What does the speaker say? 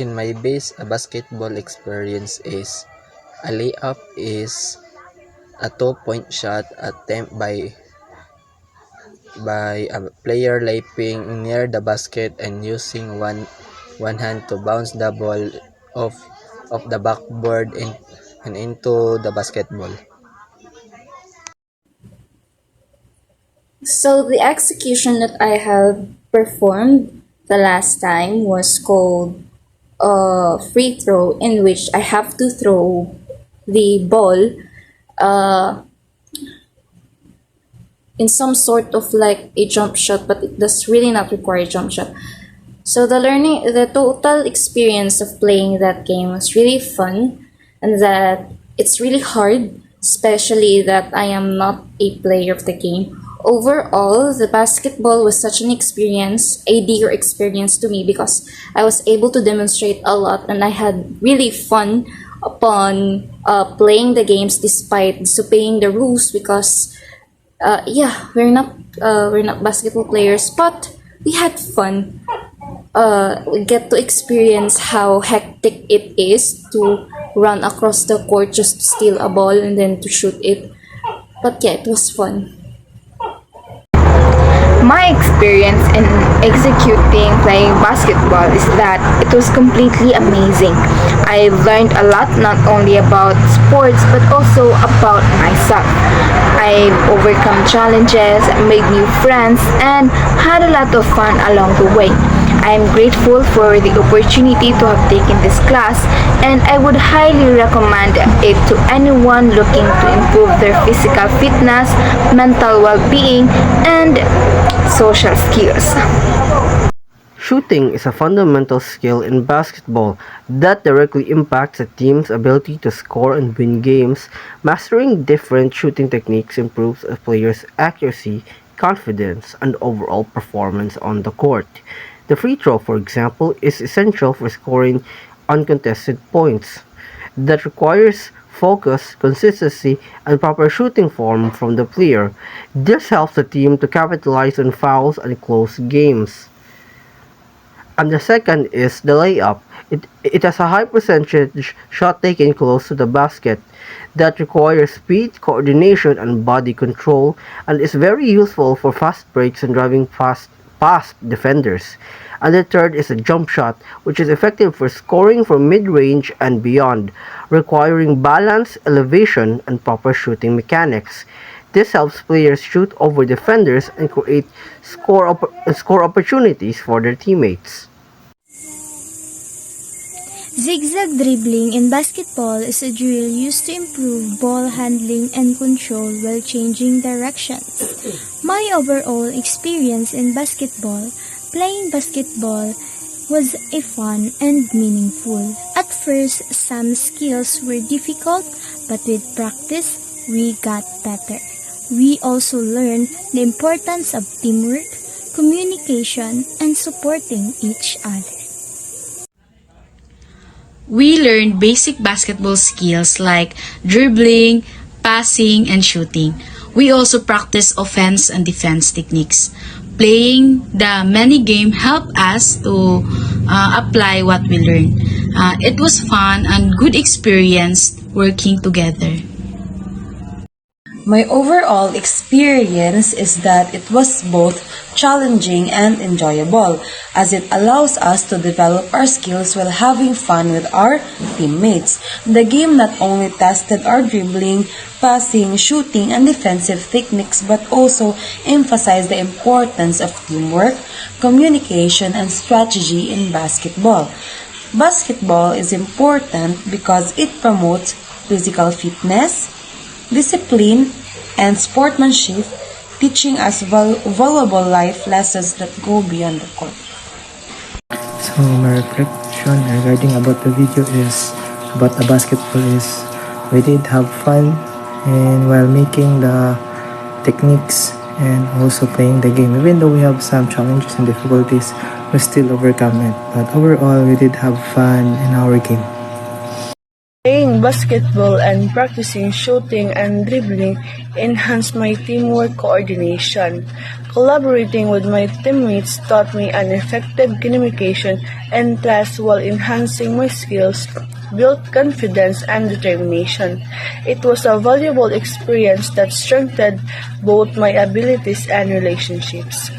In my base, a basketball experience is a layup is a two-point shot attempt by a player leaping near the basket and using one hand to bounce the ball off of the backboard and into the basketball. So the execution that I have performed the last time was called free throw, in which I have to throw the ball uh, in some sort of like a jump shot, but it does really not require a jump shot. So the total experience of playing that game was really fun, and that it's really hard, especially that I am not a player of the game. Overall, the basketball was such an experience, a dear experience to me, because I was able to demonstrate a lot and I had really fun upon playing the games despite disobeying the rules, because yeah, we're not basketball players, but we had fun. We get to experience how hectic it is to run across the court just to steal a ball and then to shoot it. But yeah, it was fun. My experience in executing playing basketball is that it was completely amazing. I learned a lot not only about sports but also about myself. I overcome challenges, made new friends, and had a lot of fun along the way. I am grateful for the opportunity to have taken this class, and I would highly recommend it to anyone looking to improve their physical fitness, mental well-being, and social skills. Shooting is a fundamental skill in basketball that directly impacts a team's ability to score and win games. Mastering different shooting techniques improves a player's accuracy, confidence, and overall performance on the court. The free throw, for example, is essential for scoring uncontested points. That requires focus, consistency, and proper shooting form from the player. This helps the team to capitalize on fouls and close games. And the second is the layup. It has a high percentage shot taken close to the basket that requires speed, coordination, and body control, and is very useful for fast breaks and driving past defenders. And the third is a jump shot, which is effective for scoring from mid-range and beyond, requiring balance, elevation, and proper shooting mechanics. This helps players shoot over defenders and create score opportunities for their teammates. Zigzag dribbling in basketball is a drill used to improve ball handling and control while changing directions. My overall experience in basketball, playing basketball, was a fun and meaningful. At first, some skills were difficult, but with practice, we got better. We also learned the importance of teamwork, communication, and supporting each other. We learned basic basketball skills like dribbling, passing, and shooting. We also practice offense and defense techniques. Playing the mini game helped us to apply what we learned. It was fun and good experience working together. My overall experience is that it was both challenging and enjoyable, as it allows us to develop our skills while having fun with our teammates. The game not only tested our dribbling, passing, shooting, and defensive techniques, but also emphasized the importance of teamwork, communication, and strategy in basketball. Basketball is important because it promotes physical fitness, discipline, and sportsmanship, teaching us valuable life lessons that go beyond the court. So my reflection regarding about the video is about the basketball is we did have fun and while making the techniques and also playing the game. Even though we have some challenges and difficulties, we still overcome it. But overall, we did have fun in our game. Playing basketball and practicing shooting and dribbling enhanced my teamwork coordination, Collaborating with my teammates taught me an effective communication and class while enhancing my skills, built confidence and determination. It was a valuable experience that strengthened both my abilities and relationships.